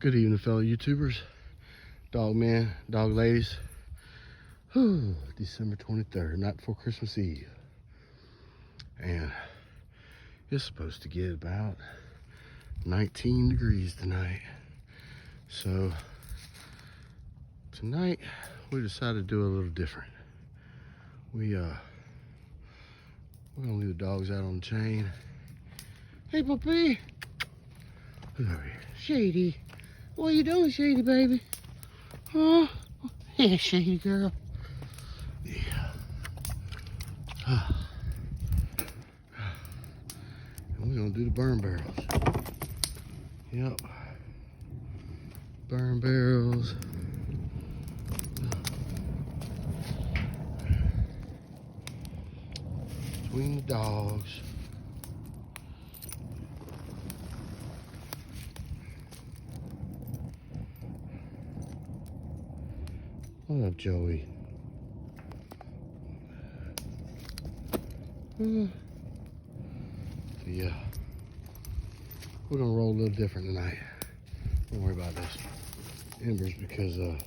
Good evening, fellow YouTubers, dog men, dog ladies. Whew, December 23rd, night before Christmas Eve. And it's supposed to get about 19 degrees tonight. So tonight we decided to do a little different. We're gonna leave the dogs out on the chain. Hey, puppy. Who's over here? Shady. What are you doing, Shady, baby? Huh? Yeah, Shady girl. Yeah. And we're gonna do the burn barrels. Yep. Burn barrels. Between the dogs. What up, Joey? So yeah, we're gonna roll a little different tonight. Don't worry about this embers because the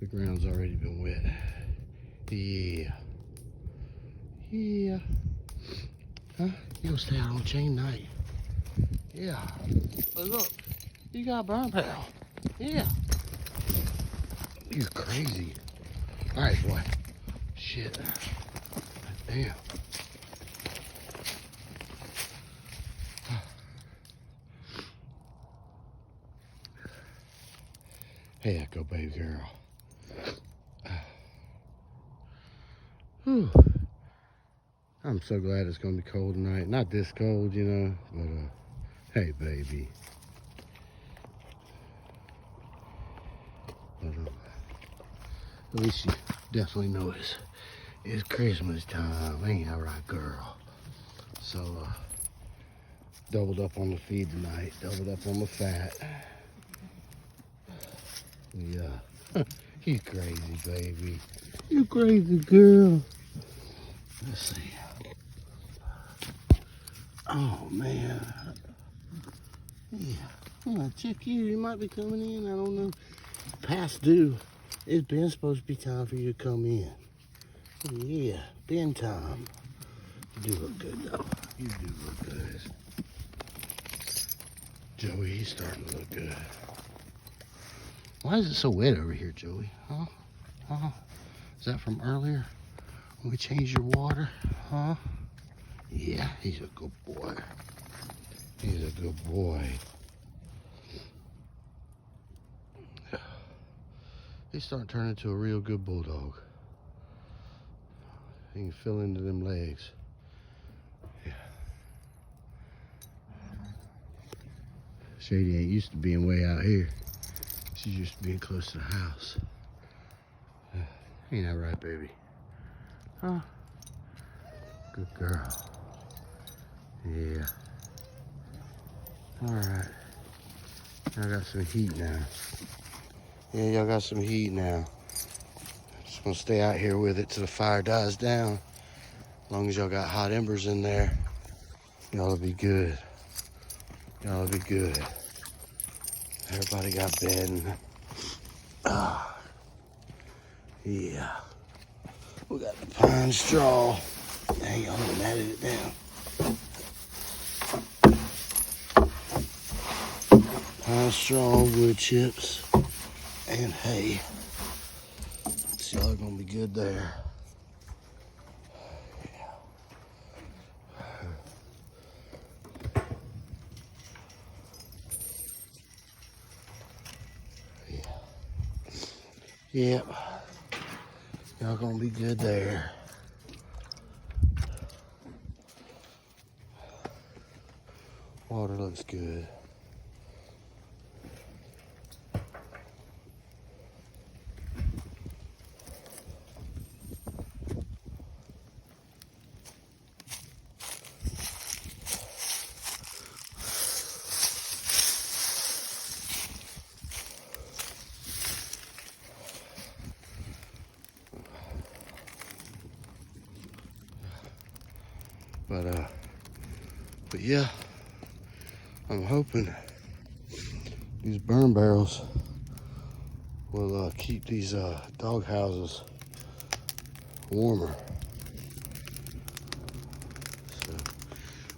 ground's already been wet. Yeah. Yeah. Huh? You gonna stay out on the chain tonight? Yeah. But look, you got a burn barrel. Yeah. You're crazy. All right, boy. Shit. Damn. Hey, Echo, baby girl. Whew. I'm so glad it's gonna be cold tonight. Not this cold, you know, but hey, baby. But, at least you definitely know it's Christmas time. Ain't that right, girl? So, doubled up on the feed tonight. Doubled up on the fat. Yeah. You crazy, baby. You crazy, girl. Let's see. Oh, man. Yeah. I'm gonna check you. You might be coming in. I don't know. Past due. It's been supposed to be time for you to come in. Yeah. Been time. You do look good, though. You do look good. Joey, he's starting to look good. Why is it so wet over here, Joey? Huh? Huh? Is that from earlier when we changed your water? Huh? Yeah, he's a good boy. He's a good boy. He's starting to turn into a real good bulldog. He can fill into them legs. Yeah. Shady ain't used to being way out here. She's used to being close to the house. Ain't that right, baby? Huh? Good girl. Yeah. Alright. I got some heat now. Yeah, y'all got some heat now. Just gonna stay out here with it till the fire dies down. As long as y'all got hot embers in there, y'all'll be good. Y'all'll be good. Everybody got bedding. Yeah. We got the pine straw. Hang on, I'm gonna edit it down. Pine straw, wood chips, and hay. So y'all are gonna be good there. Yep. Y'all gonna be good there. Water looks good. But yeah, I'm hoping These burn barrels will keep these dog houses warmer. So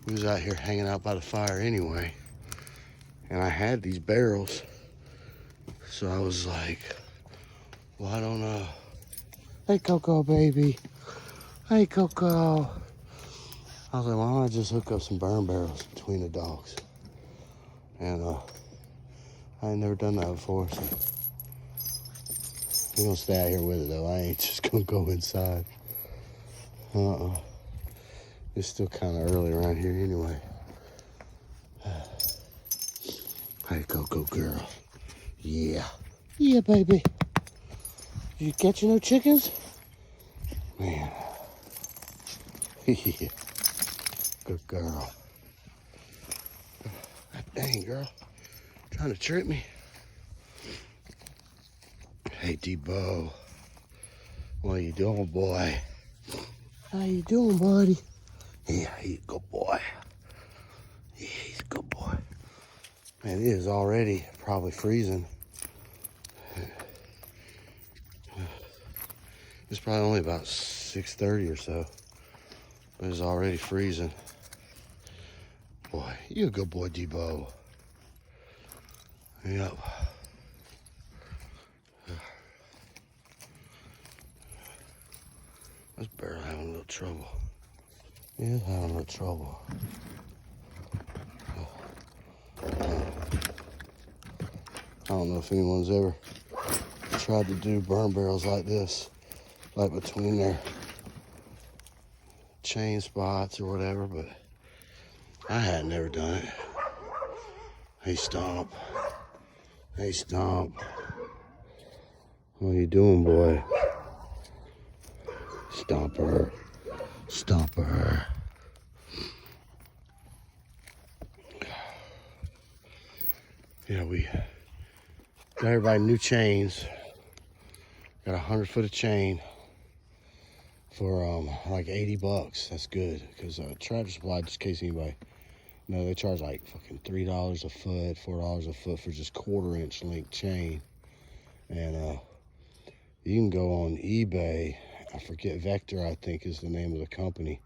we was out here hanging out by the fire anyway, and I had these barrels, so I was like, well, I don't know. Hey, Coco, baby. Hey, Coco. I was like, why don't I just hook up some burn barrels between the dogs? And I ain't never done that before, so we're gonna stay out here with it though. I ain't just gonna go inside. It's still kind of early around here anyway. Hey, Coco girl. Yeah. Yeah, baby. You catching no chickens? Man. Yeah. Good girl. Dang, girl. Trying to trick me. Hey, Debo. What are you doing, boy? How you doing, buddy? Yeah, he's a good boy. Yeah, he's a good boy. Man, it is already probably freezing. It's probably only about 6:30 or so, but it's already freezing. Boy, you a good boy, Debo. Yep. This barrel having a little trouble. He's having a little trouble. I don't know if anyone's ever tried to do burn barrels like this, like between their chain spots or whatever, but I had never done it. Hey, Stomp. Hey, Stomp. What are you doing, boy? Stomper. Stomper. Yeah, we got everybody new chains. Got 100 foot of chain for like $80. That's good, because Tractor Supply, just in case anybody knows, they charge like fucking $3 a foot, $4 a foot for just 1/4 inch length chain. And you can go on eBay, I forget, Vector I think is the name of the company,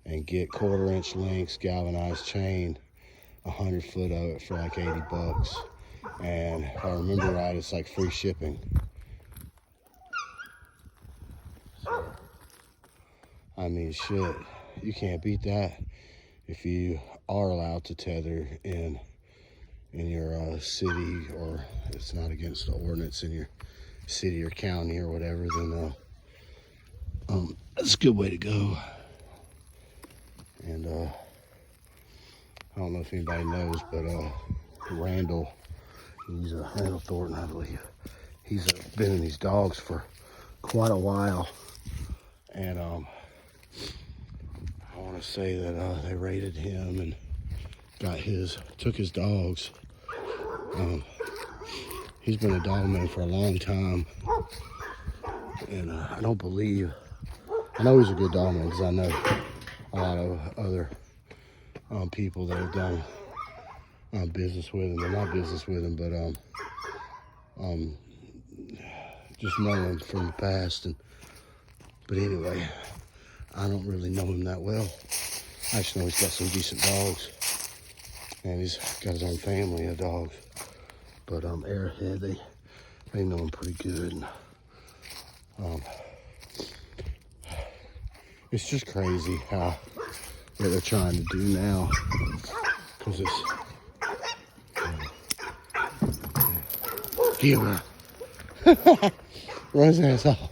and get 1/4 inch lengths galvanized chain, 100 foot of it for like $80. And if I remember right, it's like free shipping. So, I mean, shit, you can't beat that if you are allowed to tether in your city, or it's not against the ordinance in your city or county or whatever. Then that's a good way to go. And I don't know if anybody knows, but Randall, Randall Thornton, I believe, he's been in these dogs for quite a while. And I want to say that they raided him and took his dogs. He's been a dog man for a long time. And I know he's a good dog man, because I know a lot of other people that have done business with him, or not business with him, but just know him from the past. But anyway, I don't really know him that well. I just know he's got some decent dogs, and he's got his own family of dogs. But Airhead, they know him pretty good. And, it's just crazy what they're trying to do now, because it's Giva. Run his ass off.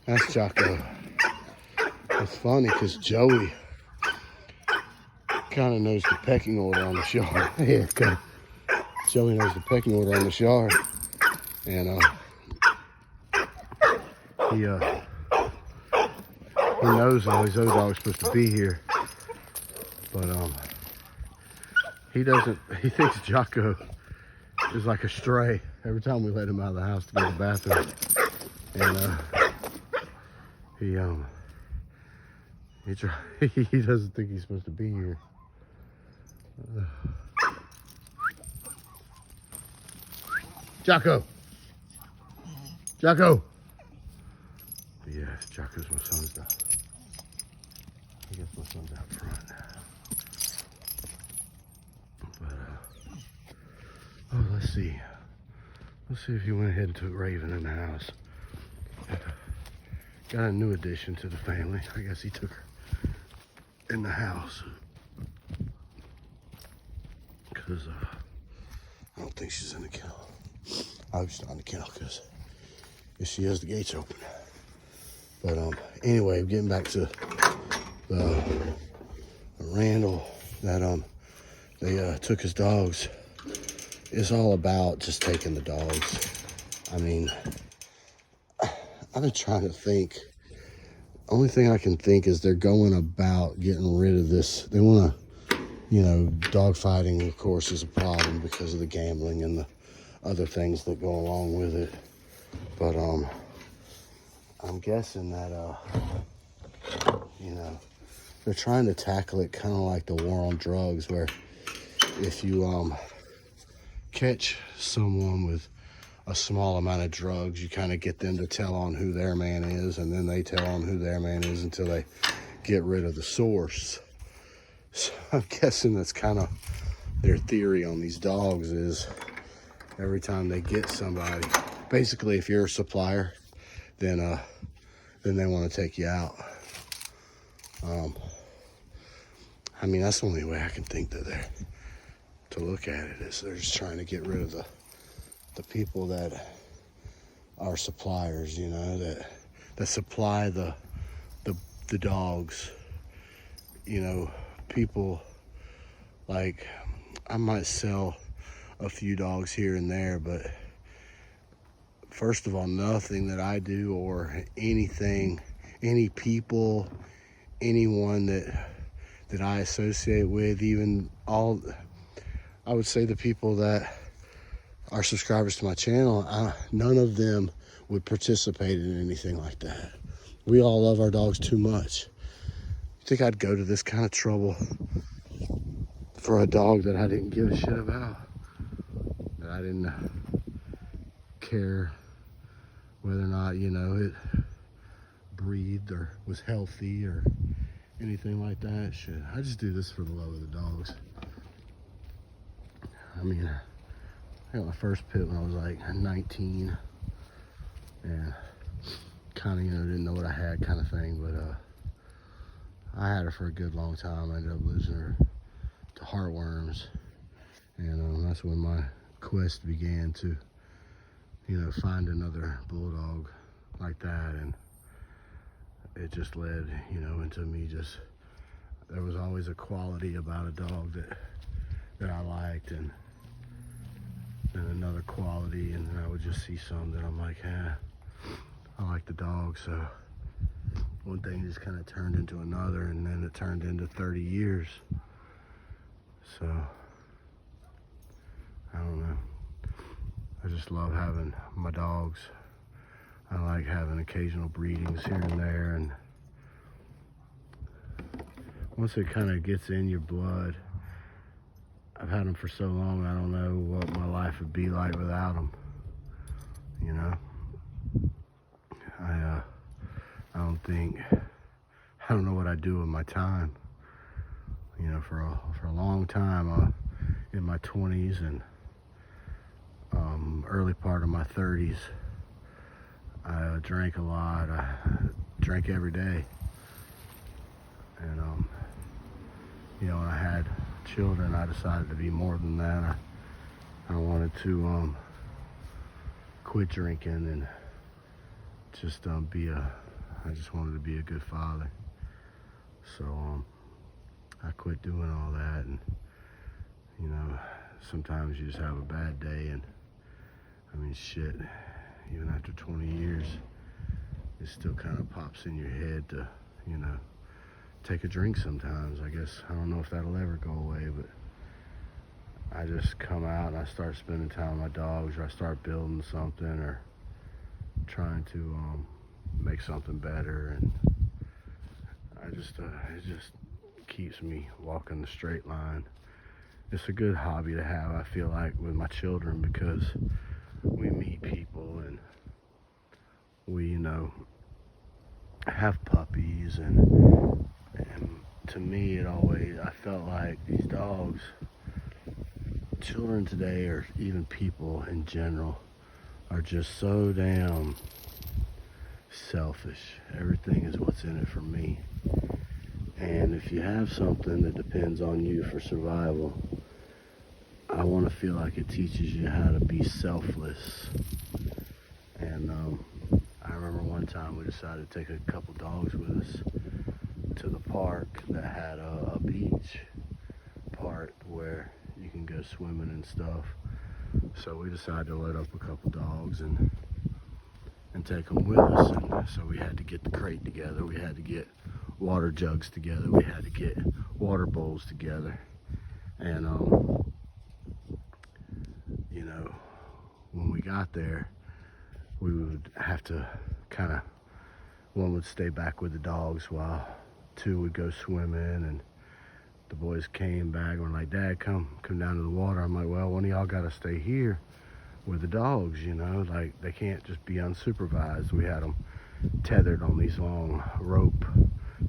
That's Jocko. It's funny because Joey kind of knows the pecking order on the shard. Yeah, okay. Joey knows the pecking order on the shard, and he knows all these other dogs supposed to be here, but he doesn't. He thinks Jocko is like a stray every time we let him out of the house to go to the bathroom, and He he doesn't think he's supposed to be here. Jocko! Jocko! Yeah, Jocko's my son's dog. I guess my son's out front. But, oh, let's see. Let's see if he went ahead and took Raven in the house. Got a new addition to the family. I guess he took her in the house. Because I don't think she's in the kennel. I hope she's not in the kennel because if she is, the gate's open. But anyway, getting back to the Randall that they took his dogs. It's all about just taking the dogs. I mean, I've been trying to think. Only thing I can think is they're going about getting rid of this. They want to, you know, dog fighting, of course, is a problem because of the gambling and the other things that go along with it. But I'm guessing that you know, they're trying to tackle it kind of like the war on drugs, where if you catch someone with a small amount of drugs, you kind of get them to tell on who their man is, and then they tell on who their man is until they get rid of the source. So I'm guessing that's kind of their theory on these dogs, is every time they get somebody, basically if you're a supplier, then they want to take you out. I mean, that's the only way I can think that to look at it, is they're just trying to get rid of the people that are suppliers, you know, that supply the dogs. You know, people like, I might sell a few dogs here and there, but first of all, nothing that I do or anything, any people, anyone that I associate with, even all, I would say the people that are subscribers to my channel, none of them would participate in anything like that. We all love our dogs too much. You think I'd go to this kind of trouble for a dog that I didn't give a shit about? That I didn't care whether or not, you know, it breathed or was healthy or anything like that? Shit, I just do this for the love of the dogs. I mean, I got my first pit when I was like 19, and kind of, you know, didn't know what I had kind of thing, but I had her for a good long time. I ended up losing her to heartworms, and that's when my quest began to, you know, find another bulldog like that. And it just led, you know, into me just, there was always a quality about a dog that I liked, and then another quality, and then I would just see some that I'm like, I like the dog. So one thing just kind of turned into another, and then it turned into 30 years. So I don't know, I just love having my dogs. I like having occasional breedings here and there, and once it kind of gets in your blood, I've had them for so long, I don't know what my life would be like without them, you know. I don't know what I'd do with my time, you know. For a long time, in my 20s and early part of my 30s, I drank a lot. I drank every day, and you know, when I had children, I decided to be more than that. I wanted to quit drinking and just I just wanted to be a good father. So I quit doing all that, and you know, sometimes you just have a bad day, and I mean, shit, even after 20 years, it still kind of pops in your head to, you know, take a drink sometimes. I guess, I don't know if that'll ever go away, but I just come out and I start spending time with my dogs, or I start building something, or trying to make make something better, and it just keeps me walking the straight line. It's a good hobby to have, I feel like, with my children, because we meet people and we, have puppies, and to me I felt like these dogs, children today, or even people in general, are just so damn selfish. Everything is what's in it for me. And if you have something that depends on you for survival, I want to feel like it teaches you how to be selfless. And I remember one time we decided to take a couple dogs with us to the park that had a beach part where you can go swimming and stuff. So we decided to load up a couple dogs and take them with us. And so we had to get the crate together. We had to get water jugs together. We had to get water bowls together. And, when we got there, we would have to one would stay back with the dogs while two would go swimming, and the boys came back and were like, "Dad, come down to the water." I'm like, "Well, one of y'all got to stay here with the dogs, like they can't just be unsupervised." We had them tethered on these long rope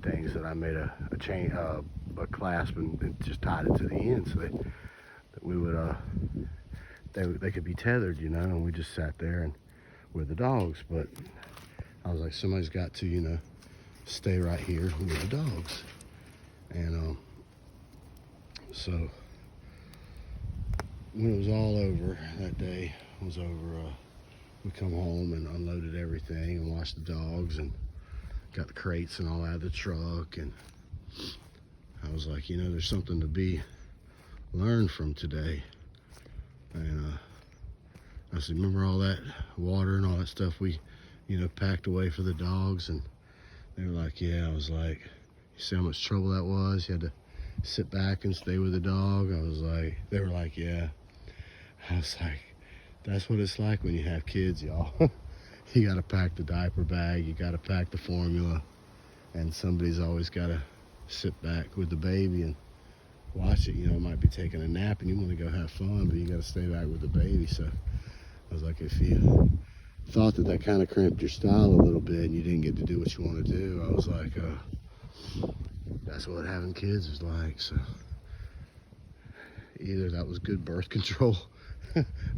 things that I made a chain, a clasp, and just tied it to the end so that we would, they could be tethered, and we just sat there and with the dogs. But I was like, somebody's got to, stay right here with the dogs. And so when it was all over, that day was over, we come home and unloaded everything and washed the dogs and got the crates and all out of the truck. And I was like, there's something to be learned from today. And I said, remember all that water and all that stuff we, packed away for the dogs? And they were like, yeah. I was like, you see how much trouble that was? You had to sit back and stay with the dog? I was like, they were like, yeah. I was like, that's what it's like when you have kids, y'all. You got to pack the diaper bag, you got to pack the formula, and somebody's always got to sit back with the baby and watch it. It might be taking a nap and you want to go have fun, but you got to stay back with the baby. So I was like, if you thought that kind of cramped your style a little bit and you didn't get to do what you want to do, I was like, that's what having kids is like. So either that was good birth control,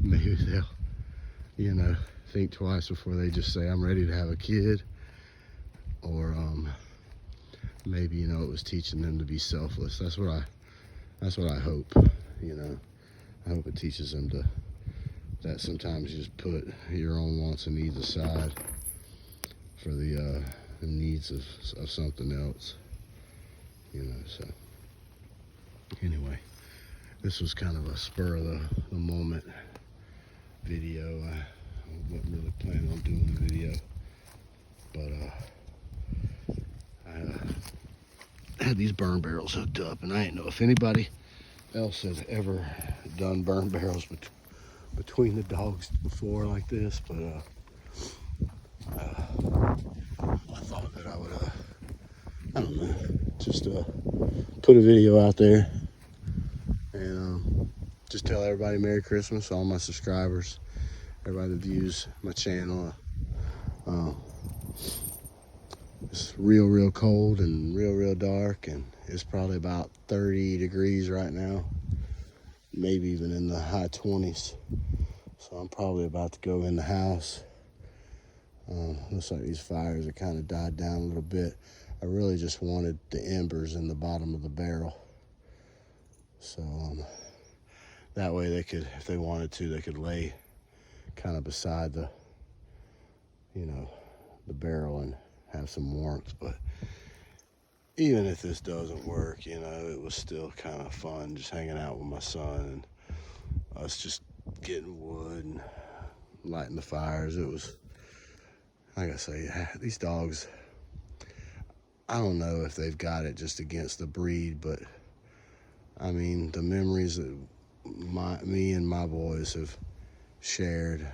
maybe they'll, think twice before they just say, I'm ready to have a kid, or maybe, it was teaching them to be selfless. That's what I hope, I hope it teaches them that sometimes you just put your own wants and needs aside for the needs of something else, so anyway, this was kind of a spur of the moment video. I wasn't really planning on doing the video, but I had these burn barrels hooked up, and I didn't know if anybody else has ever done burn barrels between the dogs before like this, but I thought that I would, I don't know, just put a video out there and just tell everybody Merry Christmas, all my subscribers, everybody that views my channel. It's real cold and real dark, and it's probably about 30 degrees right now, maybe even in the high 20s. So I'm probably about to go in the house. Looks like these fires have kind of died down a little bit. I really just wanted the embers in the bottom of the barrel. So that way they could, if they wanted to, they could lay kind of beside the, the barrel and have some warmth. But even if this doesn't work, it was still kind of fun just hanging out with my son and us just getting wood and lighting the fires. It was, like I say, these dogs, I don't know if they've got it just against the breed, but I mean, the memories that me and my boys have shared,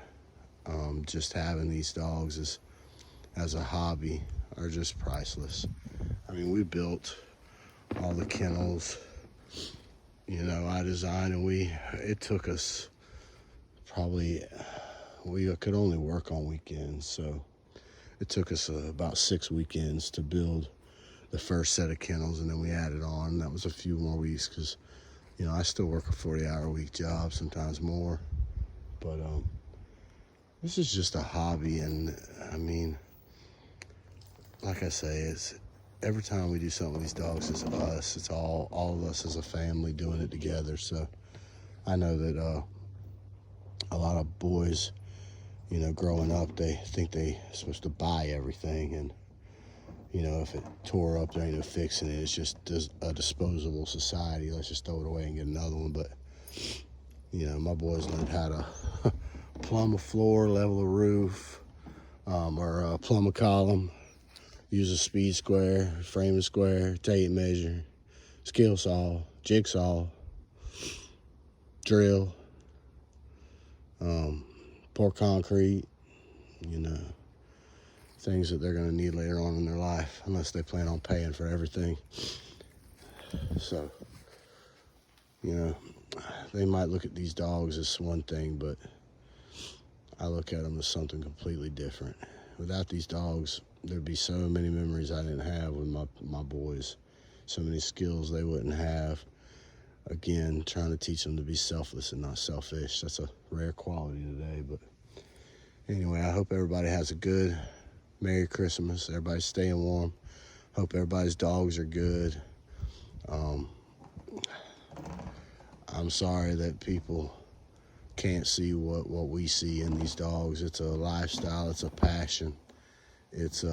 just having these dogs as a hobby are just priceless. I mean, we built all the kennels, you know, I designed, and it took us probably, we could only work on weekends, so it took us about 6 weekends to build the first set of kennels, and then we added on. That was a few more weeks because, you know, I still work a 40-hour-a-week job, sometimes more. But this is just a hobby, and I mean, like I say, it's every time we do something with these dogs, it's us. It's all of us as a family doing it together. So I know that a lot of boys, you know, growing up, they think they're supposed to buy everything, and you know, if it tore up, there ain't no fixing it. It's just a disposable society. Let's just throw it away and get another one. But, you know, my boys learned how to plumb a floor, level a roof, or plumb a column, use a speed square, frame a square, tape measure, skill saw, jigsaw, drill, pour concrete, you know, things that they're going to need later on in their life, unless they plan on paying for everything. So, you know, they might look at these dogs as one thing, but I look at them as something completely different. Without these dogs, there'd be so many memories I didn't have with my boys, so many skills they wouldn't have. Again, trying to teach them to be selfless and not selfish. That's a rare quality today. But anyway, I hope everybody has a good Merry Christmas. Everybody's staying warm. Hope everybody's dogs are good. I'm sorry that people can't see what we see in these dogs. It's a lifestyle. It's a passion. It's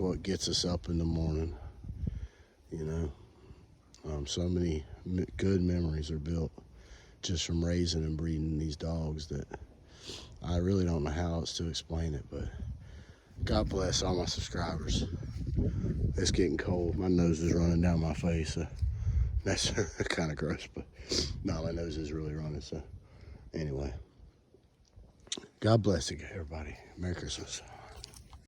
what gets us up in the morning. You know, so many good memories are built just from raising and breeding these dogs that I really don't know how else to explain it, but God bless all my subscribers. It's getting cold. My nose is running down my face. That's kind of gross, but no, my nose is really running. So anyway, God bless you, everybody. Merry Christmas.